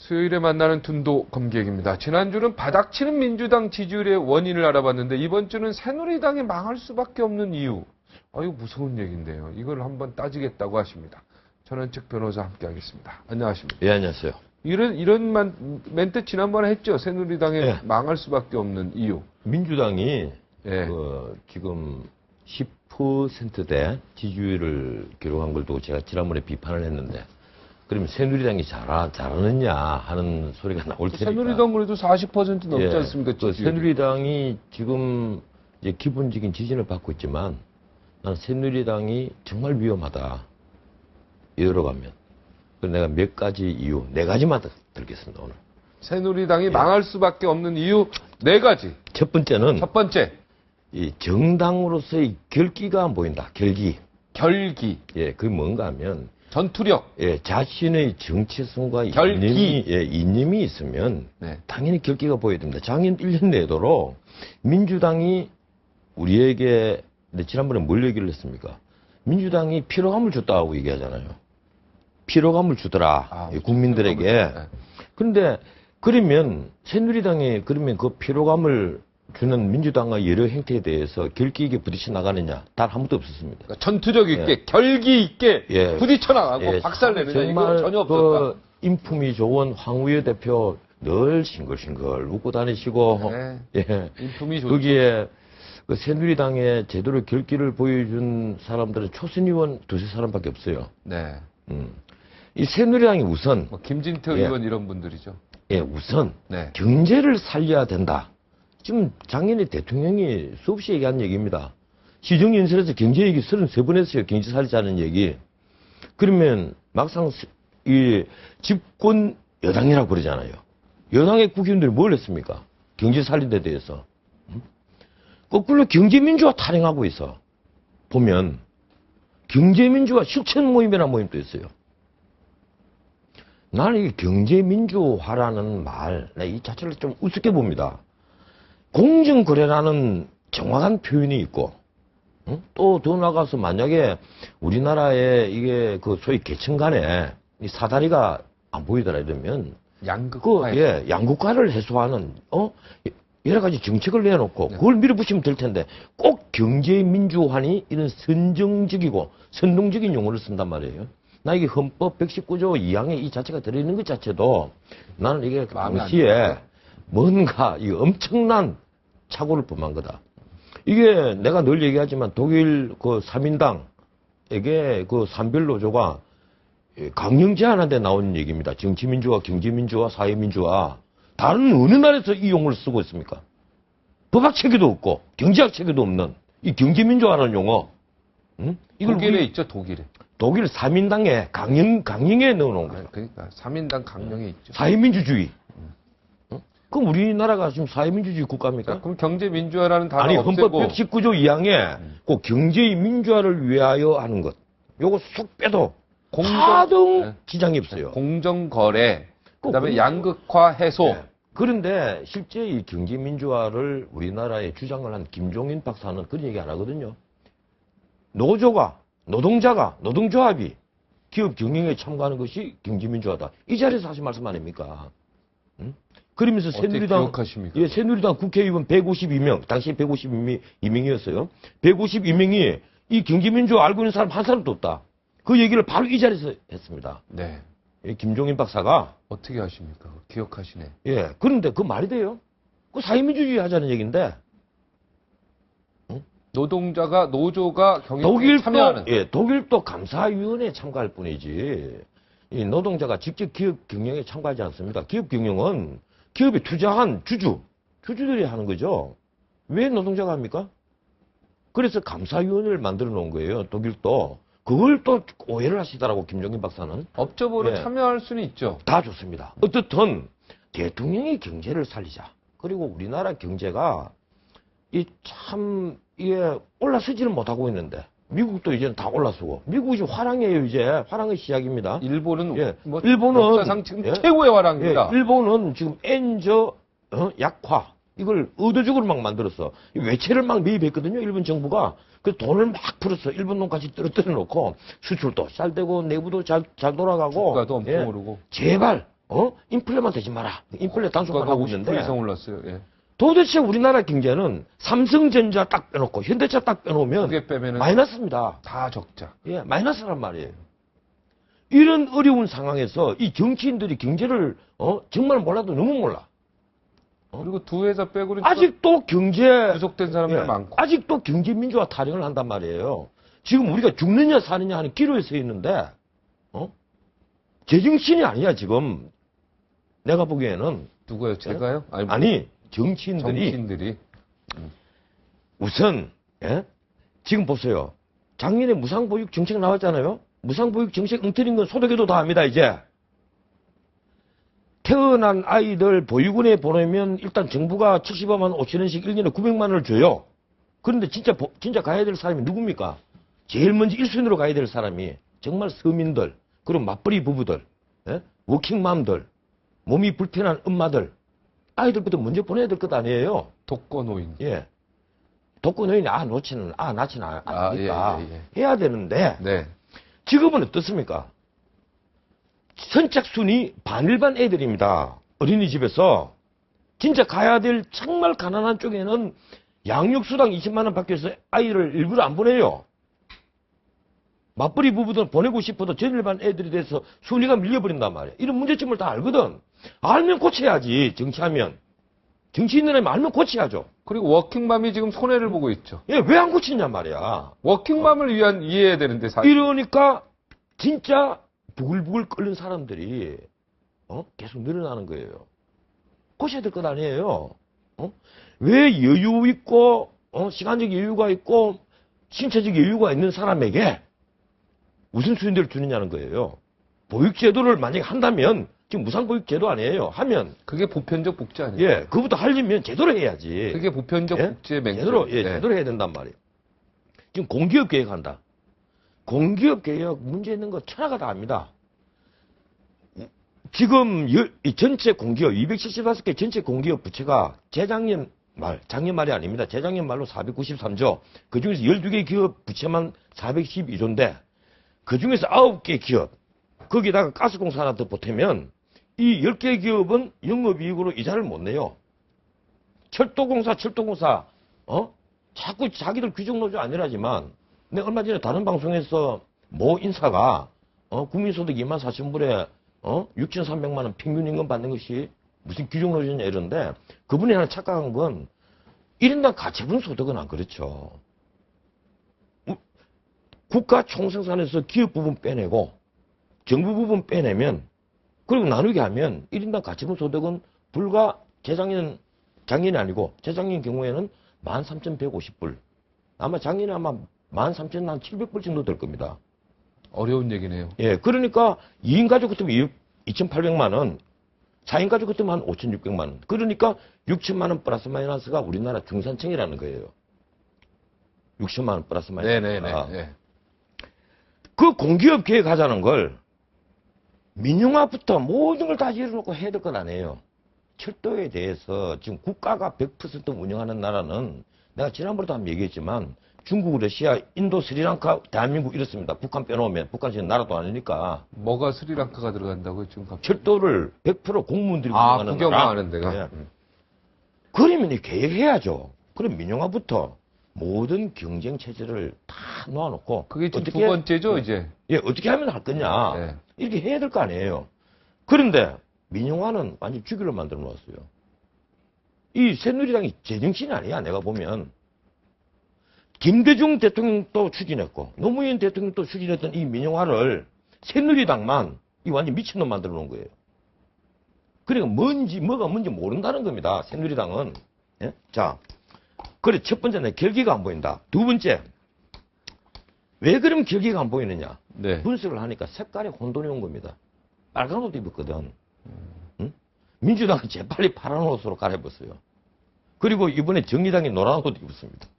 수요일에 만나는 둔도 검객입니다. 지난주는 바닥치는 민주당 지지율의 원인을 알아봤는데 이번 주는 새누리당이 망할 수밖에 없는 이유. 이거 무서운 얘기인데요. 이걸 한번 따지겠다고 하십니다. 전원책 변호사 함께하겠습니다. 안녕하십니까? 예, 안녕하세요. 이런 멘트 지난번에 했죠. 새누리당이 예. 망할 수밖에 없는 이유. 민주당이 예. 지금 10%대 지지율을 기록한 걸 두고 제가 지난번에 비판을 했는데, 그러면 새누리당이 잘하느냐 하는 소리가 나올 테니까. 새누리당 그래도 40% 넘지 예, 않습니까? 새누리당이 지금 이제 기본적인 지지를 받고 있지만, 나는 새누리당이 정말 위험하다. 이대로가면. 그래서 내가 몇 가지 이유, 4가지만 들겠습니다, 오늘. 새누리당이 망할 수밖에 없는 이유 4가지. 첫 번째는, 첫 번째, 이 정당으로서의 결기가 안 보인다. 결기. 결기. 예, 그게 뭔가 하면, 전투력. 예, 자신의 정체성과 결기. 이념이 있으면 네. 당연히 결기가 보여야 됩니다. 작년 1년 내도록 민주당이 우리에게, 지난번에 뭘 얘기를 했습니까? 민주당이 피로감을 줬다고 얘기하잖아요. 피로감을 주더라. 국민들에게. 네. 그런데 그러면 새누리당이 그러면 그 피로감을 주는 민주당의 여러 행태에 대해서 결기 있게 부딪혀 나가느냐? 단 한 번도 없었습니다. 그러니까 전투력 있게, 결기 있게 부딪혀 나가고 박살내느냐? 정말 이거 전혀 없었다. 인품이 좋은 황우여 대표 늘 싱글싱글 웃고 다니시고, 네. 예. 인품이 좋죠. 거기에 그 새누리당에 제대로 결기를 보여준 사람들은 초선 의원 2~3사람밖에 없어요. 네. 이 새누리당이 우선, 김진태 예. 의원 이런 분들이죠. 예, 우선 네. 경제를 살려야 된다. 지금 작년에 대통령이 수없이 얘기한 얘기입니다. 시정연설에서 경제 얘기 33번 했어요. 경제 살리자는 얘기. 그러면 막상 이 집권 여당이라고 그러잖아요. 여당의 국회의원들이 뭘 했습니까? 경제 살린 데 대해서. 거꾸로 경제민주화 타령하고 있어. 보면 경제민주화 실천 모임이라는 모임도 있어요. 나는 이 경제민주화라는 말, 이 자체를 좀 우습게 봅니다. 공정거래라는 정확한 표현이 있고, 또 더 나가서 만약에 우리나라에 이게 그 소위 계층 간에 이 사다리가 안 보이더라 이러면 양극화. 양극화를 해소하는 여러 가지 정책을 내놓고 그걸 밀어붙이면 될 텐데 꼭 경제민주화니 이런 선정적이고 선동적인 용어를 쓴단 말이에요. 나 이게 헌법 119조 2항에 이 자체가 들어있는 것 자체도 나는 이게 당시에 뭔가 이 엄청난 착오를 범한 거다. 이게 내가 늘 얘기하지만 독일 그 3인당에게 그 산별노조가 강령 제안한 데 나온 얘기입니다. 정치민주화, 경제민주화, 사회민주화. 다른 어느 나라에서 이 용어를 쓰고 있습니까? 법학 체계도 없고 경제학 체계도 없는 이 경제민주화라는 용어. 이걸 독일에 있죠, 독일에. 독일 3인당에 강령에 넣어놓은 거예요. 그러니까 3인당 강령에 있죠. 사회민주주의. 그럼 우리나라가 지금 사회민주주의 국가입니까? 그럼 경제민주화라는 단어 아니, 없애고. 헌법 119조 2항에 꼭 경제의 민주화를 위하여 하는 것. 요거 쏙 빼도 하등 지장이 없어요. 공정거래, 그다음에 양극화 해소. 네. 그런데 실제 이 경제민주화를 우리나라에 주장을 한 김종인 박사는 그런 얘기 안 하거든요. 노동자가, 노동조합이 기업 경영에 참가하는 것이 경제민주화다. 이 자리에서 하신 말씀 아닙니까? 그러면서 기억하십니까? 새누리당 국회의원 152명, 당시 152명이었어요. 152명이 이 경제민주화 알고 있는 사람 한 사람도 없다. 그 얘기를 바로 이 자리에서 했습니다. 네. 김종인 박사가. 어떻게 하십니까? 기억하시네. 예. 그런데 그 말이 돼요? 그 사회민주주의 하자는 얘기인데. 노조가 경영에 참여하는. 독일도 감사위원회에 참가할 뿐이지. 이 노동자가 직접 기업 경영에 참가하지 않습니다. 기업 경영은 기업에 투자한 주주들이 하는 거죠. 왜 노동자가 합니까? 그래서 감사위원회를 만들어 놓은 거예요. 독일도. 그걸 또 오해를 하시더라고, 김종인 박사는. 업적으로 참여할 수는 있죠. 다 좋습니다. 어떻든 대통령이 경제를 살리자. 그리고 우리나라 경제가 이게 올라서지는 못하고 있는데 미국도 이제는 다 올라서고 미국이 지금 화랑이에요. 이제 화랑의 시작입니다. 일본은 일본은 역사상 지금 최고의 화랑입니다. 일본은 지금 엔저 약화 이걸 의도적으로 막 만들었어. 외채를 막 매입했거든요. 일본 정부가. 그 돈을 막 풀었어. 일본 돈까지 떨어뜨려 놓고 수출도 잘 되고 내부도 잘 돌아가고 주가도 엄청 오르고. 제발 인플레만 되지 마라. 인플레 단속만 하고 있는데. 50% 이상 올랐어요. 예. 도대체 우리나라 경제는 삼성전자 딱 빼놓고 현대차 딱 빼놓으면 그게 빼면은 마이너스입니다. 다 적자. 예, 마이너스란 말이에요. 이런 어려운 상황에서 이 정치인들이 경제를 정말 몰라도 너무 몰라. 그리고 두 회사 빼고는 아직도 경제 구속된 사람들 예, 많고. 아직도 경제 민주화 타령을 한단 말이에요. 지금 우리가 죽느냐 사느냐 하는 기로에 서 있는데 제정신이 아니야 지금. 내가 보기에는 누구요? 제가요? 아니 정치인들이 우선 지금 보세요. 작년에 무상보육 정책 나왔잖아요. 무상보육 정책 엉터리인 건 소득에도 다 합니다 이제. 태어난 아이들 보육원에 보내면 일단 정부가 75만 5천 원씩 1년에 900만 원을 줘요. 그런데 진짜 가야 될 사람이 누굽니까? 제일 먼저 1순위로 가야 될 사람이 정말 서민들, 그리고 맞벌이 부부들, 워킹맘들, 몸이 불편한 엄마들, 아이들부터 먼저 보내야 될 것 아니에요. 독거노인. 예. 독거노인이 낳지는 않으니까 해야 되는데 네. 지금은 어떻습니까? 선착순이 반일반 애들입니다. 어린이집에서 진짜 가야 될 정말 가난한 쪽에는 양육수당 20만 원 받기 위해서 아이를 일부러 안 보내요. 맞벌이 부부들 보내고 싶어도 전일반 애들이 돼서 순위가 밀려버린단 말이에요. 이런 문제점을 다 알거든. 알면 고쳐야지. 정치하면. 정치인들은 알면 고쳐야죠. 그리고 워킹맘이 지금 손해를 보고 있죠. 예, 왜 안 고치냐 말이야. 워킹맘을 위한 이해해야 되는데 사실. 이러니까 진짜 부글부글 끓는 사람들이 계속 늘어나는 거예요. 고쳐야 될 것 아니에요. 왜 여유 있고 시간적 여유가 있고 신체적 여유가 있는 사람에게 우선순위를 주느냐는 거예요. 보육제도를 만약에 한다면 지금 무상보육제도 아니에요. 하면 그게 보편적 복지 아니에요? 예, 그것부터 하려면 제대로 해야지. 그게 보편적 예? 복지의 맹점. 제대로 제대로 해야 된단 말이에요. 지금 공기업 개혁한다. 공기업 개혁 문제 있는 거 천하가 다 압니다. 지금 이 전체 공기업 275개 전체 공기업 부채가 작년 말이 아닙니다. 재작년 말로 493조. 그중에서 12개 기업 부채만 412조인데 그중에서 9개 기업 거기다가 가스공사 하나 더 보태면 이 10개 기업은 영업이익으로 이자를 못 내요. 철도공사 자꾸 자기들 귀족노조 아니라지만 내가 얼마 전에 다른 방송에서 모 인사가 국민소득 2만 4천 불에 6,300만 원 평균 임금 받는 것이 무슨 귀족노조냐 이런데 그분이 하나 착각한 건 1인당 가처분 소득은 안 그렇죠. 국가 총생산에서 기업 부분 빼내고 정부 부분 빼내면 그리고 나누게 하면 1인당 가처분 소득은 불과 작년이 아니고 재작년 경우에는 13,150불. 아마 작년에 13,700불 정도 될 겁니다. 어려운 얘기네요. 예, 그러니까 2인 가족 같으면 2,800만 원, 4인 가족 같으면 한 5,600만 원. 그러니까 6천만 원 플러스 마이너스가 우리나라 중산층이라는 거예요. 6천만 원 플러스 마이너스. 네네네. 그 공기업 계획하자는 걸 민영화부터 모든 걸 다 이뤄놓고 해야 될 건 아니에요. 철도에 대해서 지금 국가가 100% 운영하는 나라는 내가 지난번에도 한번 얘기했지만 중국, 러시아, 인도, 스리랑카, 대한민국 이렇습니다. 북한 빼놓으면 북한 지금 나라도 아니니까. 뭐가 스리랑카가 들어간다고요? 지금 갑자기? 철도를 100% 공무원들이 운영하는 나라. 국영화하는 데가. 예. 그러면 이 계획해야죠. 그럼 민영화부터 모든 경쟁 체제를 다 놓아놓고 그게 지금 두 번째죠, 이제. 예, 어떻게 하면 할 거냐. 네. 이렇게 해야 될 거 아니에요. 그런데 민영화는 완전 죽이로 만들어 놓았어요. 이 새누리당이 제정신이 아니야, 내가 보면. 김대중 대통령도 추진했고 노무현 대통령도 추진했던 이 민영화를 새누리당만 이 완전 미친놈 만들어 놓은 거예요. 그러니까 뭐가 뭔지 모른다는 겁니다. 새누리당은. 예? 자, 그래 첫 번째는 결기가 안 보인다. 두 번째, 왜 그럼 결기가 안 보이느냐? 네. 분석을 하니까 색깔에 혼돈이 온 겁니다. 빨간 옷 입었거든. 응? 민주당은 재빨리 파란 옷으로 갈아입었어요. 그리고 이번에 정의당이 노란 옷 입었습니다.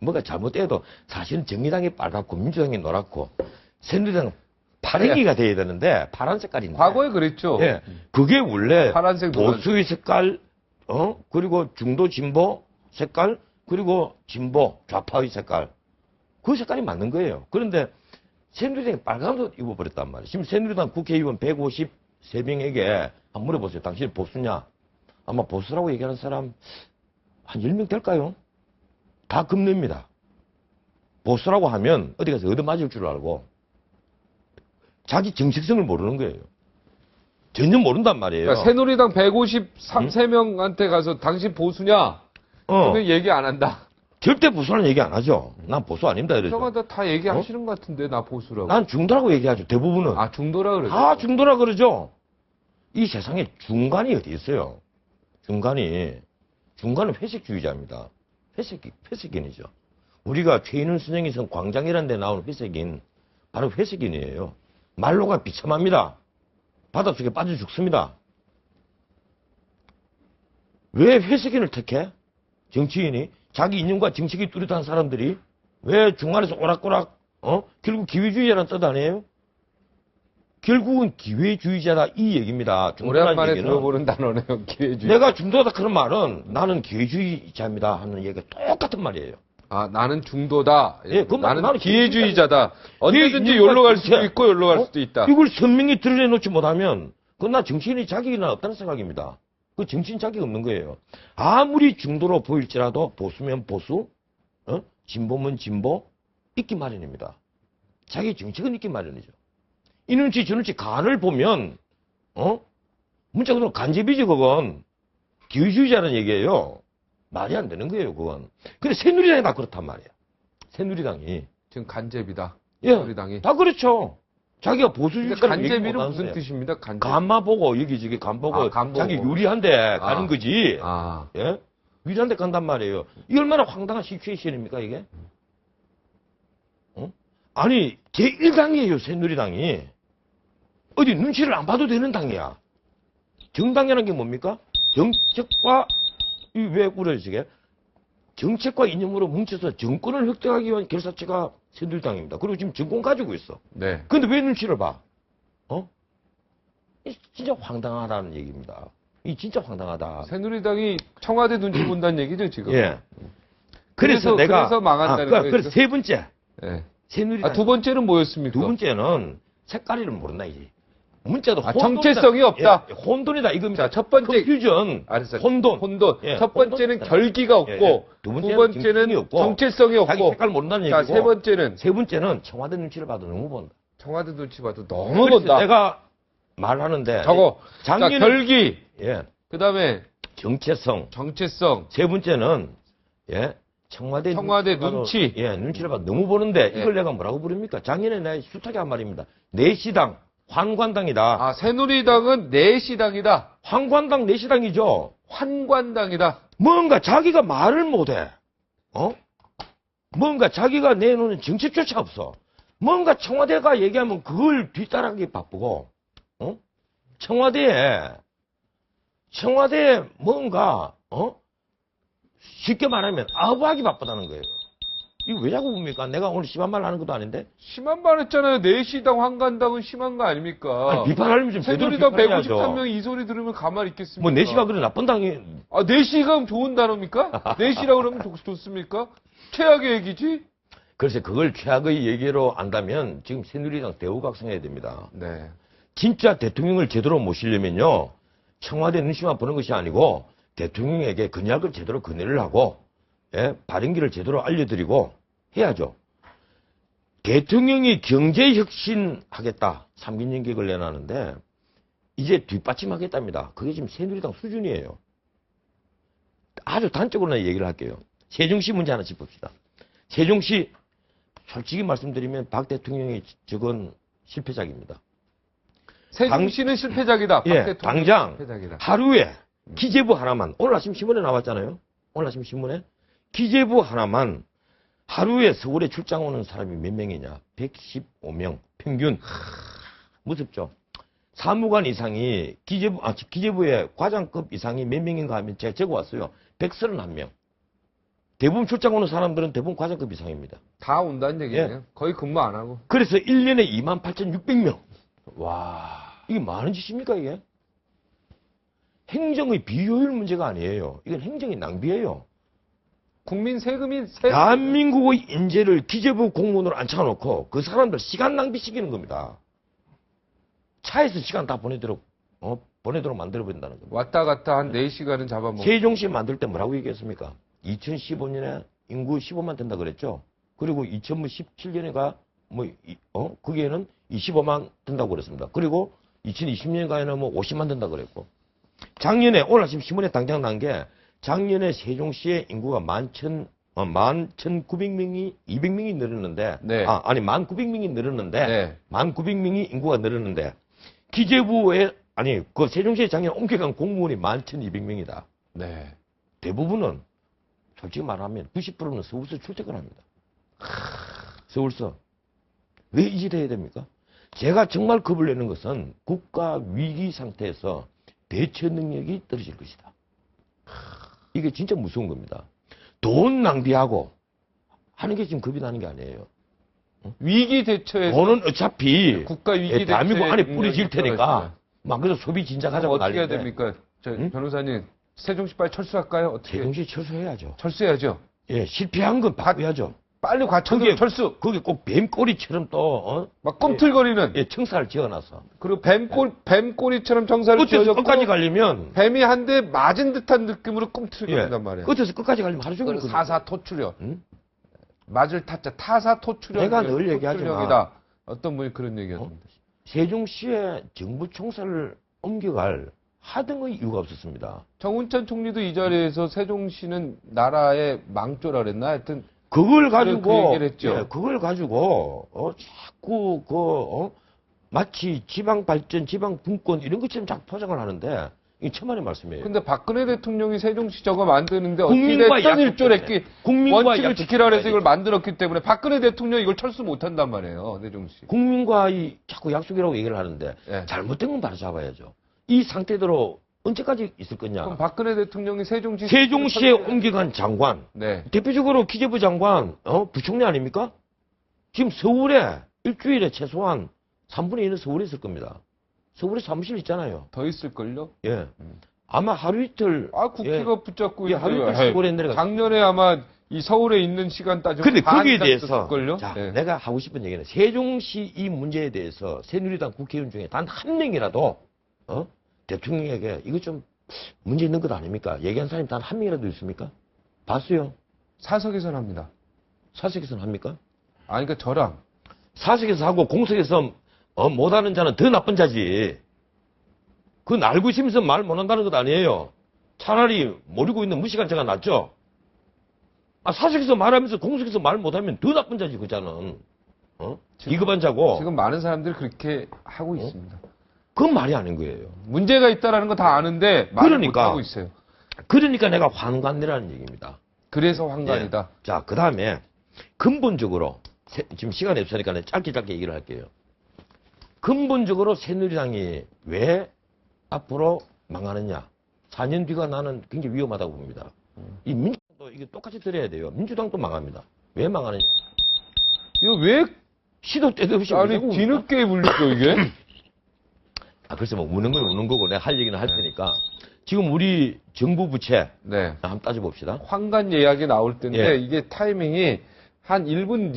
뭐가 잘못돼도 사실은 정의당이 빨갛고 민주당이 노랗고 새누리당은 파랭이가 돼야 되는데 파란 색깔인데. 과거에 그랬죠. 예, 그게 원래 파란색, 보수의 색깔, 그리고 중도 진보 색깔, 그리고 진보 좌파의 색깔. 그 색깔이 맞는 거예요. 그런데 새누리당이 빨간 옷 입어버렸단 말이에요. 지금 새누리당 국회의원 150 세 명에게 한번 물어보세요. 당신이 보수냐? 아마 보수라고 얘기하는 사람 한 10명 될까요? 다 금뇌입니다. 보수라고 하면 어디 가서 얻어맞을 줄 알고 자기 정체성을 모르는 거예요. 전혀 모른단 말이에요. 그러니까 새누리당 153명한테 가서 당신 보수냐? 그러면 얘기 안 한다. 절대 보수라는 얘기 안 하죠. 난 보수 아닙니다. 이러죠. 저마다 다 얘기하시는 것 같은데 나 보수라고. 난 중도라고 얘기하죠. 대부분은. 아 중도라 그러죠. 다 중도라 그러죠. 이 세상에 중간이 어디 있어요? 중간은 회색주의자입니다. 회색인이죠. 우리가 최인훈 선생에서 광장이라는 데 나오는 회색인 바로 회색인이에요. 말로가 비참합니다. 바닷속에 빠져 죽습니다. 왜 회색인을 택해? 정치인이 자기 이념과 정책이 뚜렷한 사람들이 왜 중간에서 오락가락 결국 기회주의자라는 뜻 아니에요? 결국은 기회주의자다 이 얘기입니다. 오랜만에 얘기는. 들어보는 단어네요. 기회주의. 내가 중도다 그런 말은 나는 기회주의자입니다 하는 얘기가 똑같은 말이에요. 아 나는 중도다. 예, 나는 기회주의자다. 언제든지 여기로 갈 수도 있고 여기로 갈 수도 있다. 이걸 선명히 드러내놓지 못하면 그건 나 정치인이 자격이 없다는 생각입니다. 그 정치인 자격이 없는 거예요. 아무리 중도로 보일지라도 보수면 보수, 진보면 진보, 있기 마련입니다. 자기 정책은 있기 마련이죠. 이눈치 저눈치 간을 보면 문자 그대로 간접이죠 그건. 기회주의자라는 얘기예요. 말이 안 되는 거예요 그건. 근데 새누리당이 다 그렇단 말이야. 새누리당이. 지금 간접이다. 예, 새누리당이. 다 그렇죠. 자기가 근데 보수주의자를 간접이는 무슨 뜻입니다? 간접. 간만 보고 여기저기 간 보고 아, 간 보고. 자기 유리한데 가는 거지. 아. 예? 유리한데 간단 말이에요. 이게 얼마나 황당한 시츄에이션입니까 이게? 아니 제1당이에요 새누리당이. 어디 눈치를 안 봐도 되는 당이야. 정당이라는 게 뭡니까? 정책과 왜 우려지게? 정책과 이념으로 뭉쳐서 정권을 획득하기 위한 결사체가 새누리당입니다. 그리고 지금 정권 가지고 있어. 네. 근데 왜 눈치를 봐? 이 진짜 황당하다는 얘기입니다. 이 진짜 황당하다. 새누리당이 청와대 눈치 본다는 얘기죠 지금. 예. 그래서 내가 그래서 망한다는 거예요. 그래서 세 번째 예. 새누리당 두 번째는 뭐였습니까? 두 번째는 색깔이를 모른다 이제. 문자도 아, 정체성이 없다. 예, 혼돈이다 이겁니다. 자, 첫 번째 컨퓨전, 알았어요. 혼돈. 혼돈. 예, 첫 번째는 혼돈. 결기가 없고, 예, 예. 두 번째는 정체성이 자기 없고. 색깔 모른다는 자, 얘기고. 세 번째는 세 번째는 청와대 눈치를 봐도 너무 본다. 청와대 눈치 봐도 너무 그래서 본다. 내가 말하는데 저거. 작년에 자, 결기. 예, 그다음에 정체성. 정체성. 세 번째는 청와대 청와대 눈치를 눈치. 봐도, 눈치를 봐도 너무 보는데 예. 이걸 내가 뭐라고 부릅니까? 작년에 내가 숱하게 한 말입니다. 내시당, 환관당이다. 아, 새누리당은 내시당이다. 환관당, 내시당이죠. 환관당이다. 뭔가 자기가 말을 못해. 뭔가 자기가 내놓는 정책조차 없어. 뭔가 청와대가 얘기하면 그걸 뒤따라가기 바쁘고, 청와대에 뭔가, 쉽게 말하면 아부하기 바쁘다는 거예요. 이거 왜 자꾸 봅니까? 내가 오늘 심한 말 하는 것도 아닌데? 심한 말 했잖아요. 내시당, 환관당은 심한 거 아닙니까? 아니, 비판하려면 좀 제대로 새누리당 비판해야죠. 153명이 이 소리 들으면 가만히 있겠습니까? 뭐 내시가 그래 나쁜 당이 아, 내시가 좋은 단어입니까? 내시라고 그러면 좋습니까? 최악의 얘기지? 그래서 그걸 최악의 얘기로 안다면 지금 새누리당 대우각성해야 됩니다. 네. 진짜 대통령을 제대로 모시려면요. 청와대 눈치만 보는 것이 아니고 대통령에게 근약을 제대로 건의를 하고 발행기를 제대로 알려드리고 해야죠. 대통령이 경제혁신하겠다. 3기 연객을 내놨는데 이제 뒷받침하겠답니다. 그게 지금 새누리당 수준이에요. 아주 단적으로 얘기를 할게요. 세종시 문제 하나 짚읍시다. 세종시 솔직히 말씀드리면 박 대통령의 적은 실패작입니다. 세종시는 실패작이다. 예, 박 대통령 당장 실패작이다. 하루에 기재부 하나만 오늘 아침 신문에 나왔잖아요. 오늘 아침 신문에 기재부 하나만 하루에 서울에 출장 오는 사람이 몇 명이냐? 115명 평균. 무섭죠. 사무관 이상이 기재부의 과장급 이상이 몇 명인가 하면 제가 적어왔어요. 131명. 대부분 출장 오는 사람들은 대부분 과장급 이상입니다. 다 온다는 얘기네요. 거의 근무 안 하고. 그래서 1년에 28,600명. 와. 이게 많은 짓입니까 이게? 행정의 비효율 문제가 아니에요. 이건 행정의 낭비예요. 국민 세금이 대한민국의 인재를 기재부 공무원으로 앉혀놓고 그 사람들 시간 낭비시키는 겁니다. 차에서 시간 다 보내도록 보내도록 만들어버린다는 겁니다. 왔다 갔다 한 4시간은 잡아먹고. 세종시 만들 때 뭐라고 얘기했습니까? 2015년에 인구 15만 된다 그랬죠. 그리고 2017년에가 거기에는 25만 된다고 그랬습니다. 그리고 2020년가에는 50만 된다 그랬고. 작년에 오늘 아침 신문에 당장 난 게 작년에 세종시의 인구가 11,900명이 200명이 늘었는데 네. 1,900명이 늘었는데 네. 1,900명이 인구가 늘었는데 기재부에 그 세종시에 작년에 옮겨간 공무원이 11,200명이다. 네. 대부분은 솔직히 말하면 90%는 서울서 출퇴근합니다. 서울서. 왜 이 짓 해야 됩니까? 제가 정말 겁을 내는 것은 국가 위기 상태에서 대처 능력이 떨어질 것이다. 이게 진짜 무서운 겁니다. 돈 낭비하고 하는 게 지금 겁이 나는 게 아니에요. 위기 대처에서 돈은 어차피 국가 위기 대한민국 대처에 안에 뿌려질 능력이 테니까 떨어지면 막 그래서 소비 진작하자고 어떻게 해야 난리인데 됩니까? 응? 변호사님, 세종시 빨리 철수할까요? 어떻게? 세종시 철수해야죠. 철수해야죠. 예, 실패한 건 바꿔야죠. 빨리 과천으로 철수. 거기 꼭 뱀꼬리처럼 또 막 꿈틀거리는. 예, 청사를 지어놔서 그리고 뱀꼬리처럼 정사를 끝에서 지어졌고 끝까지 가려면 뱀이 한 대 맞은 듯한 느낌으로 꿈틀거린단 말이에요. 끝에서 끝까지 가려면 하루 종일 그건 사사토출현. 응? 맞을 타짜 타사토출현. 내가 늘 얘기하지만 토출형이다. 어떤 분이 그런 얘기했습니다. 세종시에 정부 총사를 옮겨갈 하등의 이유가 없었습니다. 정운찬 총리도 이 자리에서 세종시는 나라의 망조라 그랬나? 하여튼 그걸 그 가지고 얘기를 했죠. 그걸 가지고 자꾸 마치 지방 발전, 지방 분권 이런 것처럼 자꾸 포장을 하는데 이게 천만의 말씀이에요. 근데 박근혜 대통령이 세종시 저거 만드는데 어떻게 국민과 됐든 약속 일조랬기 국민과 원칙을 약속 지키라 그래서 이걸 지켜야지. 만들었기 때문에 박근혜 대통령이 이걸 철수 못한단 말이에요. 세종시. 국민과 자꾸 약속이라고 얘기를 하는데 예. 잘못된 건 바로 잡아야죠. 이 상태대로 언제까지 있을 거냐. 그럼 박근혜 대통령이 세종시에 옮겨간 장관, 네. 대표적으로 기재부 장관, 부총리 아닙니까? 지금 서울에 일주일에 최소한 3분의 1은 서울에 있을 겁니다. 서울에 사무실 있잖아요. 더 있을걸요? 예. 아마 하루 이틀. 국회가 붙잡고 예, 하루 이틀 있어요. 시골에 내려가. 작년에 아마 이 서울에 있는 시간 따지면 근데 반 거기에 이상 대해서 있었을걸요? 자, 네. 내가 하고 싶은 얘기는 세종시 이 문제에 대해서 새누리당 국회의원 중에 단 한 명이라도 대통령에게 이거 좀 문제 있는 것 아닙니까? 얘기한 사람이 단 한 명이라도 있습니까? 봤어요. 사석에서는 합니다. 사석에서는 합니까? 그러니까 저랑 사석에서 하고 공석에서 못하는 자는 더 나쁜 자지. 그건 알고 있으면서 말 못한다는 것 아니에요. 차라리 모르고 있는 무식한 자가 낫죠. 사석에서 말하면서 공석에서 말 못하면 더 나쁜 자지, 그 자는. 비겁한 자고. 지금 많은 사람들이 그렇게 하고 있습니다. 그건 말이 아닌 거예요. 문제가 있다라는 거 다 아는데 말을 그러니까. 못하고 있어요. 그러니까 내가 환관이라는 얘기입니다. 그래서 환관이다. 예. 자, 그 다음에 근본적으로 지금 시간이 없으니까 내가 짧게 얘기를 할게요. 근본적으로 새누리당이 왜 앞으로 망하느냐. 4년 뒤가 나는 굉장히 위험하다고 봅니다. 이 민주당도 이게 똑같이 들어야 돼요. 민주당도 망합니다. 왜 망하느냐. 이거 왜 시도 때도 없이 뒤늦게 물리죠 이게? 글쎄 우는 건 우는 거고 내가 할 얘기는 할 테니까 지금 우리 정부 부채 네. 한번 따져봅시다. 환관 예약이 나올 텐데 예. 이게 타이밍이 한 1분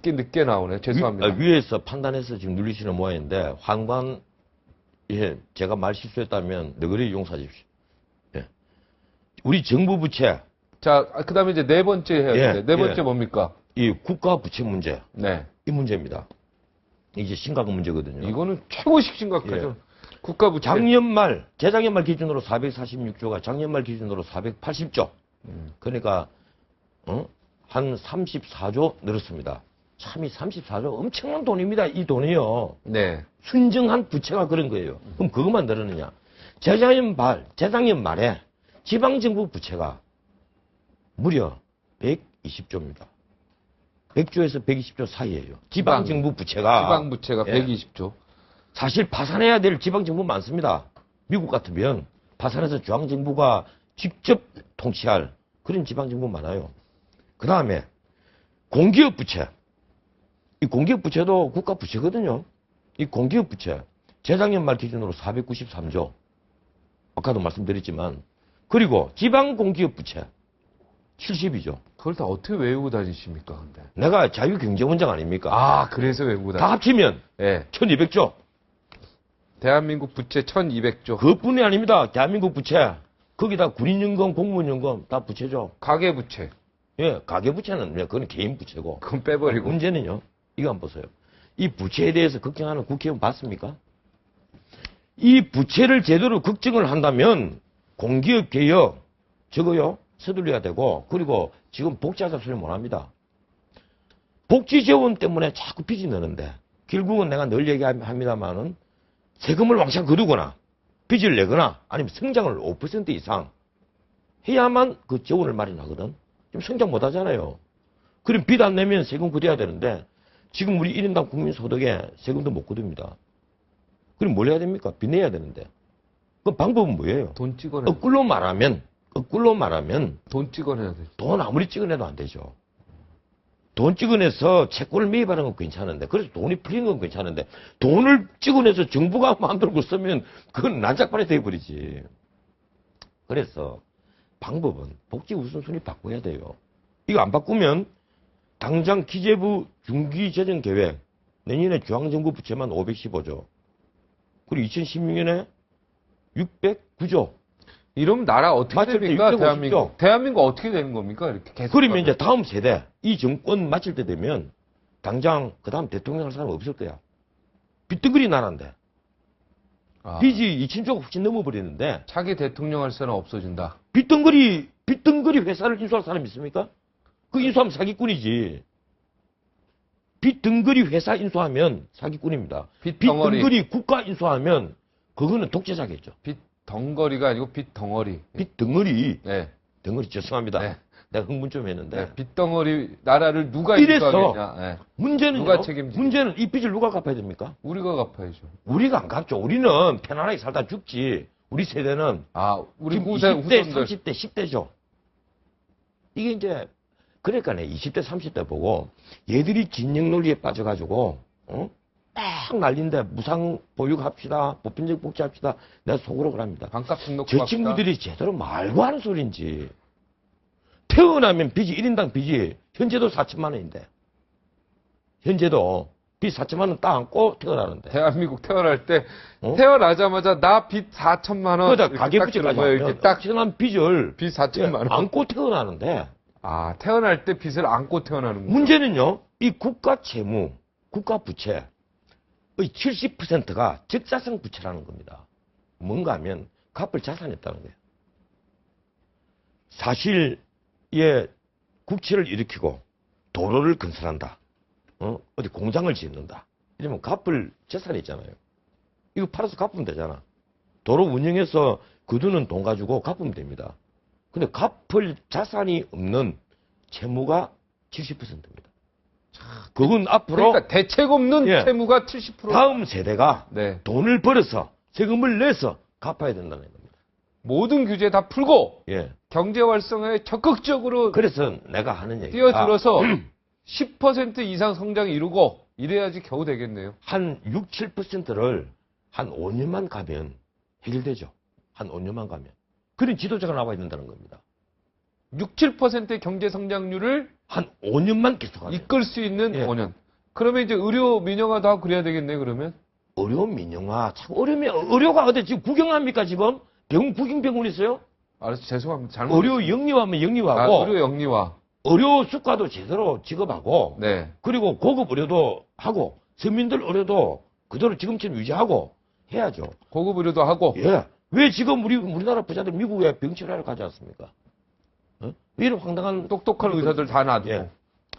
늦게 나오네. 죄송합니다. 위에서 판단해서 지금 눌리시는 모양인데 환관 제가 말 실수했다면 너그리 용서하십시오. 예. 우리 정부 부채 자, 그다음에 이제 네 번째 해야 돼. 네 번째 뭡니까? 이 국가 부채 문제. 네. 이 문제입니다. 이제 심각한 문제거든요. 이거는 최고씩 심각하죠. 국가 부채. 작년 말, 재작년 말 기준으로 446조가 작년 말 기준으로 480조. 그러니까 한 34조 늘었습니다. 참 이 34조 엄청난 돈입니다. 이 돈이요. 네. 순정한 부채가 그런 거예요. 그럼 그것만 늘었느냐. 재작년 말에 지방정부 부채가 무려 120조입니다. 100조에서 120조 사이예요. 지방정부 부채가. 지방 부채가 예. 120조. 사실 파산해야 될 지방정부 많습니다. 미국 같으면 파산해서 중앙정부가 직접 통치할 그런 지방정부 많아요. 그 다음에 공기업 부채. 이 공기업 부채도 국가 부채거든요. 이 공기업 부채. 재작년 말 기준으로 493조. 아까도 말씀드렸지만. 그리고 지방 공기업 부채. 70이죠. 그걸 다 어떻게 외우고 다니십니까, 근데? 내가 자유경제원장 아닙니까? 그래서 외우고 다 합치면 예. 1200조. 대한민국 부채 1200조. 그뿐이 아닙니다. 대한민국 부채. 거기다 군인연금, 공무원연금 다 부채죠. 가계부채. 예, 가계부채는 그건 개인 부채고. 그건 빼버리고. 문제는요. 이거 한번 보세요. 이 부채에 대해서 걱정하는 국회의원 봤습니까? 이 부채를 제대로 걱정을 한다면 공기업 개혁 저거요 서둘러야 되고, 그리고 지금 복지하자 소리 못 합니다. 복지 재원 때문에 자꾸 빚이 느는데 결국은 내가 늘 얘기합니다만은 세금을 왕창 거두거나 빚을 내거나 아니면 성장을 5% 이상 해야만 그 재원을 마련하거든. 지금 성장 못 하잖아요. 그럼 빚 안 내면 세금 거둬야 되는데 지금 우리 1인당 국민소득에 세금도 못 거둡니다. 그럼 뭘 해야 됩니까? 빚 내야 되는데. 그 방법은 뭐예요? 돈 찍어내. 거꾸로 말하면 돈 찍어내야 돼. 돈 아무리 찍어내도 안 되죠. 돈 찍어내서 채권을 매입하는 건 괜찮은데, 그래서 돈이 풀리는 건 괜찮은데, 돈을 찍어내서 정부가 만들고 쓰면 그건 난장판이 돼버리지. 그래서 방법은 복지 우선순위 바꿔야 돼요. 이거 안 바꾸면 당장 기재부 중기재정계획, 내년에 중앙정부 부채만 515조, 그리고 2016년에 609조. 이러면 나라 어떻게 맞을 때 됩니까? 650조. 대한민국. 대한민국 어떻게 되는 겁니까? 이렇게 계속. 그러면 이제 다음 세대, 이 정권 마칠 때 되면 당장 그 다음 대통령 할 사람 없을 거야. 빚덩거리 나라인데. 아, 빚이 2천조가 훨씬 넘어버리는데, 차기 대통령 할 사람 없어진다. 빚덩거리 회사를 인수할 사람 있습니까? 그 인수하면 사기꾼이지. 빚덩거리 회사 인수하면 사기꾼입니다. 빚덩어리. 빚덩거리 국가 인수하면 그거는 독재자겠죠. 빚덩거리가 아니고 빚덩어리. 빚덩어리. 네. 덩어리 죄송합니다. 네. 내가 흥분 좀 했는데. 네. 빚덩어리 나라를 누가 이래서 인수하겠냐. 네. 문제는 누가 책임지냐. 문제는 이 빚을 누가 갚아야 됩니까? 우리가 갚아야죠. 우리가 안 갚죠. 우리는 편안하게 살다 죽지. 우리 세대는 아, 우리 지금 후세 20대, 후손들. 30대, 10대죠. 이게 이제 그러니까 20대, 30대 보고 얘들이 진영 논리에 빠져가지고 딱 난린데 무상 보육합시다, 보편적 복지합시다. 내가 속으로 그럽니다. 반값 등록 저 친구들이 제대로 말고 하는 소리인지. 태어나면 빚이 1인당 빚이 현재도 4천만 원인데, 현재도 빚 4천만 원 따안고 태어나는데. 대한민국 태어날 때 태어나자마자 나 빚 4천만 원. 그러다 가계부채까지 이렇게 딱 태어난 빚을 빚 4천만 원. 안고 태어나는데. 아, 태어날 때 빚을 안고 태어나는 거예요. 문제는요, 이 국가 채무, 국가 부채의 70%가 적자성 부채라는 겁니다. 뭔가 하면 갚을 자산이 없다는 거예요. 사실, 국채를 일으키고 도로를 건설한다. 어디 공장을 짓는다. 이러면 갚을 재산이 있잖아요. 이거 팔아서 갚으면 되잖아. 도로 운영해서 거두는 돈 가지고 갚으면 됩니다. 근데 갚을 자산이 없는 채무가 70%입니다. 그건 앞으로 그러니까 대책 없는 예. 채무가 70%. 다음 세대가 네. 돈을 벌어서 세금을 내서 갚아야 된다는 겁니다. 모든 규제 다 풀고 예. 경제 활성화에 적극적으로 그래서 내가 하는 얘기가 뛰어들어서 10% 이상 성장 이루고 이래야지 겨우 되겠네요. 한 6, 7%를 한 5년만 가면 해결되죠. 한 5년만 가면. 그런 지도자가 나와야 된다는 겁니다. 6, 7%의 경제 성장률을 한 5년만 계속하면. 이끌 수 있는 예. 5년. 그러면 이제 의료 민영화도 하고 그래야 되겠네, 그러면. 의료 민영화, 참 어려우면, 의료가 어디 지금 구경합니까, 지금? 구경병원 있어요? 알았어, 죄송합니다. 잘못. 의료 영리화하면 영리화하고, 의료 영리화. 의료 수가도 제대로 지급하고, 네. 그리고 고급 의료도 하고, 서민들 의료도 그대로 지금처럼 유지하고 해야죠. 고급 의료도 하고. 예. 왜 지금 우리나라 부자들 미국에 병치료하러 가지 않습니까? 왜 이런 황당한. 똑똑한 의사들 다 놔두고. 예.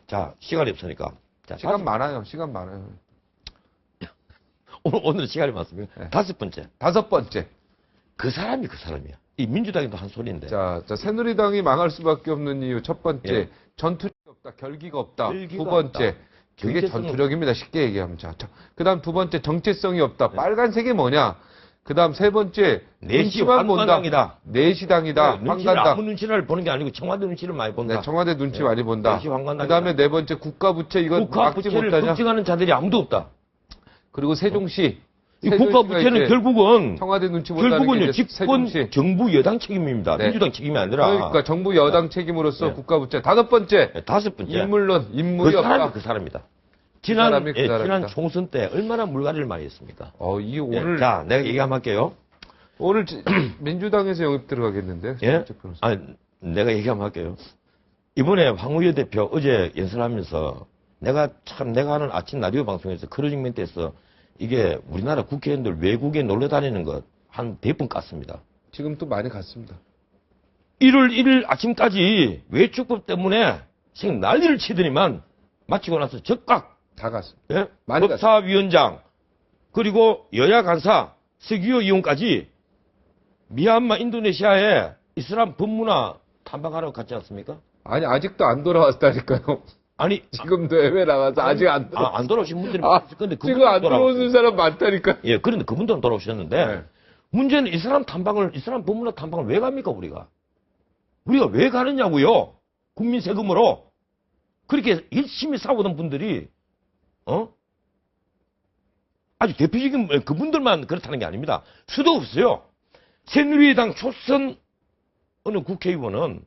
자, 시간이 없으니까. 자, 시간 많아요, 시간 많아요. 오늘 시간이 많습니다. 네. 다섯 번째. 다섯 번째. 그 사람이야. 이 민주당에도 한 소리인데. 자, 새누리당이 망할 수밖에 없는 이유 첫 번째. 예. 전투력이 없다, 결기가 없다. 결기가 두 번째. 없다. 그게 정체성은- 전투력입니다. 쉽게 얘기하면. 자, 그 다음 두 번째, 정체성이 없다. 빨간색이 뭐냐? 그 다음 세 번째, 내시 눈치만 본다. 황관당이다. 내시당이다. 눈치를 황간당. 아무 눈치를 보는 게 아니고 청와대 눈치를 많이 본다. 네, 청와대 눈치 예. 많이 본다. 내시 황관당이다. 그 다음에 네 번째, 국가부채 이거 국가 막지 부채를 못하냐? 걱정하는 자들이 아무도 없다. 그리고 세종시. 이 국가 부채는 결국은 청와대 눈치 보다는 결국은요, 게 이제 집권 세종시. 정부 여당 책임입니다. 네. 민주당 책임이 아니라. 그러니까 정부 여당 책임으로서 네. 국가부채. 다섯 번째, 다섯 번째. 인물이 그 사람이 없다. 그 사람이다. 사람이 그 지난 사람이다. 총선 때 얼마나 물갈이를 많이 했습니까? 이 오늘 예, 자, 내가 얘기 한번 할게요. 오늘 민주당에서 영입 들어가겠는데. 예? 최 변호사. 내가 얘기 한번 할게요. 이번에 황우여 대표 어제 연설하면서 내가 하는 아침 라디오 방송에서 크루징 멘트에서 이게 우리나라 국회의원들 외국에 놀러 다니는 것 한 100번 깠습니다. 지금 또 많이 갔습니다. 1월 1일 아침까지 외축법 때문에 생 난리를 치더니만 마치고 나서 즉각 다 갔습니다. 예? 많이 법사위원장 그리고 여야 간사 서기호 의원까지 미얀마 인도네시아에 이슬람 법문화 탐방하러 갔지 않습니까? 아니 아직도 안 돌아왔다니까요. 아니 지금도 해외 나가서 아직 안 돌아. 안 돌아오신 분들이 많을 건데 지금 안 돌아오는 사람 많다니까. 예, 그런데 그분들은 돌아오셨는데 네. 문제는 이슬람 법문화 탐방을 왜 갑니까 우리가 왜 가느냐고요? 국민 세금으로 그렇게 열심히 싸우던 분들이 아주 대표적인 그분들만 그렇다는 게 아닙니다. 수도 없어요. 새누리당 초선 어느 국회의원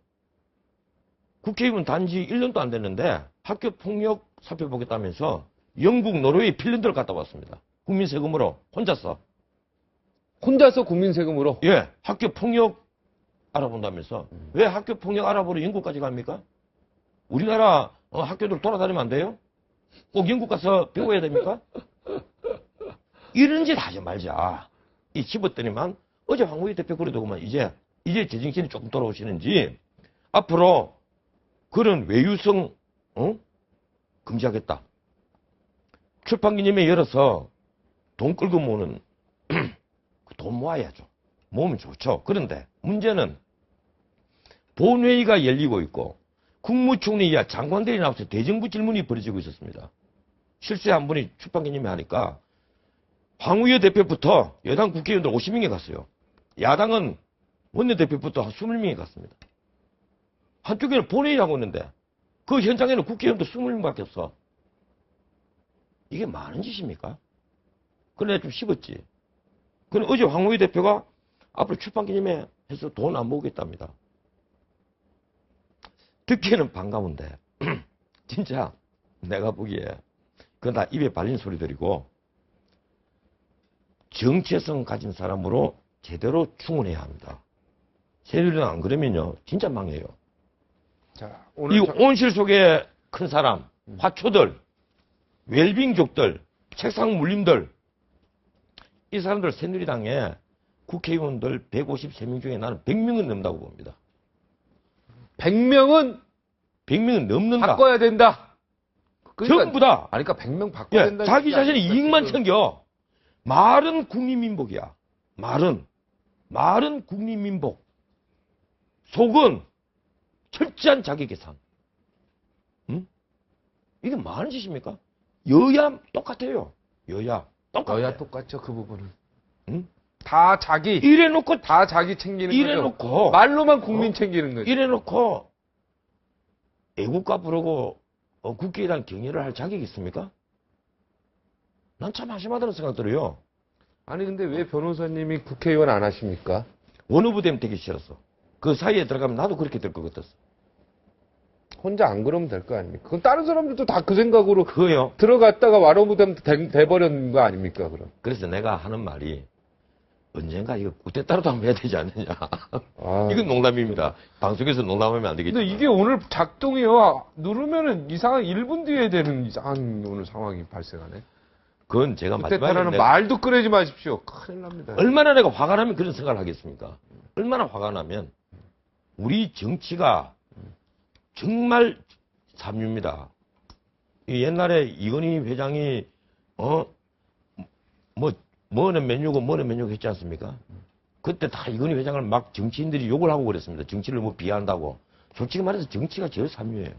단지 1년도 안 됐는데 학교 폭력 살펴보겠다면서 영국, 노르웨이, 핀란드를 갔다 왔습니다. 국민 세금으로 혼자서 국민 세금으로. 예, 학교 폭력 알아본다면서 왜 학교 폭력 알아보러 영국까지 갑니까? 우리나라 학교들 돌아다니면 안 돼요? 꼭 영국 가서 배워야 됩니까? 이런 짓 하지 말자. 이 집었더니만 어제 황우여 대표 그러더구만 이제 제정신이 조금 돌아오시는지 앞으로 그런 외유성 금지하겠다. 출판기념회 열어서 돈 끌고 모으는 돈 모아야죠. 모으면 좋죠. 그런데 문제는 본회의가 열리고 있고 국무총리와 장관들이 나와서 대정부 질문이 벌어지고 있었습니다. 실세 한 분이 출판기념회 하니까 황우여 대표부터 여당 국회의원들 50명이 갔어요. 야당은 원내대표부터 한 20명이 갔습니다. 한쪽에는 본회의하고 있는데 그 현장에는 국회의원도 20명밖에 없어. 이게 많은 짓입니까? 그래 좀 씹었지. 그럼 어제 황우여 대표가 앞으로 출판기념회 해서 돈 안 모으겠답니다. 듣기에는 반가운데 진짜 내가 보기에 그건 다 입에 발린 소리들이고 정체성 가진 사람으로 제대로 충원해야 합니다. 새누리당 안 그러면요 진짜 망해요. 자, 이 온실 속에 큰 사람, 화초들, 웰빙족들, 책상 물림들 이 사람들 새누리당에 국회의원들 153명 중에 나는 100명은 넘는다고 봅니다. 100명은 100명은 넘는다. 바꿔야 된다. 전부 다. 아니, 그러니까 100명 바꿔야 된다. 자기 자신의 이익만 챙겨. 말은 국민민복이야. 말은 국민민복. 속은 철저한 자기계산. 응? 이게 많은 짓입니까? 여야 똑같아요. 여야 똑같죠, 그 부분은. 응? 다 자기. 이래놓고 다 자기 챙기는 거죠. 말로만 국민 챙기는 거죠. 이래놓고 애국가 부르고 국회의당 경의를 할 자격이 있습니까? 난 참 한심하다는 생각 들어요. 아니 근데 왜 변호사님이 국회의원 안 하십니까? 원후부 되면 되기 싫었어. 그 사이에 들어가면 나도 그렇게 될 것 같았어. 혼자 안 그러면 될 거 아닙니까? 그럼 다른 사람들도 다 그 생각으로 그거요. 들어갔다가 와로부 되면 돼버렸는 거 아닙니까? 그럼. 그래서 내가 하는 말이 언젠가 이거 그때 따로도 한번 해야 되지 않느냐. 이건 농담입니다. 방송에서 농담하면 안 되겠죠. 근데 이게 오늘 작동이요. 누르면은 이상한 1분 뒤에 되는 이상한 오늘 상황이 발생하네. 그건 제가 그때 마지막에 따라는 말도 꺼내지 마십시오. 큰일 납니다. 얼마나 내가 화가 나면 그런 생각을 하겠습니까? 얼마나 화가 나면 우리 정치가 정말 삼류입니다. 옛날에 이건희 회장이 뭐는 메뉴고 했지 않습니까? 그때 다 이건희 회장을 막 정치인들이 욕을 하고 그랬습니다. 정치를 뭐 비하한다고. 솔직히 말해서 정치가 제일 삼류예요.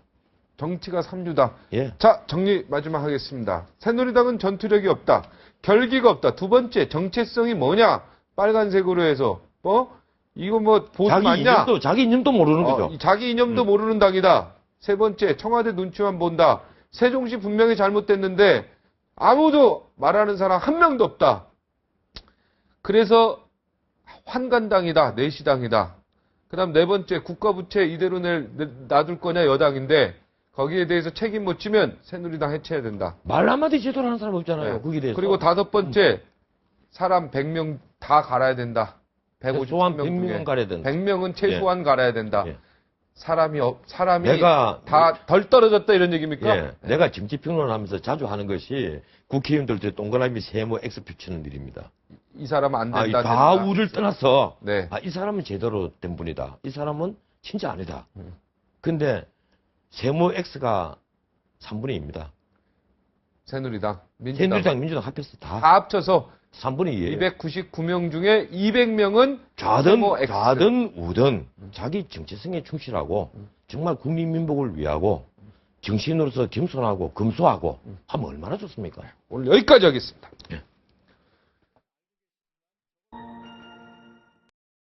정치가 삼류다. 예. 자, 정리 마지막 하겠습니다. 새누리당은 전투력이 없다. 결기가 없다. 두 번째, 정체성이 뭐냐? 빨간색으로 해서 이거 뭐 보수 맞냐? 자기 이념도 모르는 거죠. 자기 이념도 모르는 당이다. 세 번째, 청와대 눈치만 본다. 세종시 분명히 잘못됐는데 아무도 말하는 사람 한 명도 없다. 그래서 환관당이다. 내시당이다. 그 다음 네 번째, 국가부채 이대로 놔둘 거냐 여당인데 거기에 대해서 책임 못 지면 새누리당 해체해야 된다. 말 한마디 제대로 하는 사람 없잖아요. 네. 거기에 대해서. 그리고 5번째, 사람 100명 다 갈아야 된다. 최소한 150명 100명은 중에 가려야 된다. 100명은 최소한 갈아야 된다. 예. 사람이 내가 다 덜 떨어졌다 이런 얘기입니까? 예, 내가 정치평론하면서 자주 하는 것이 국회의원들한테 동그라미 세모 X표 치는 일입니다. 이 사람은 안 된다. 안 다 된다. 우를 떠나서 네. 이 사람은 제대로 된 분이다. 이 사람은 진짜 아니다. 근데 세모 X가 3분의 2입니다. 새누리당, 새누리당, 민주당 합해서 다 다 합쳐서 3분의 2예요. 299명 중에 200명은 좌든 우든 자기 정체성에 충실하고 정말 국민 민복을 위하고 정치인으로서 겸손하고 검소하고 하면 얼마나 좋습니까? 오늘 여기까지 하겠습니다. 예.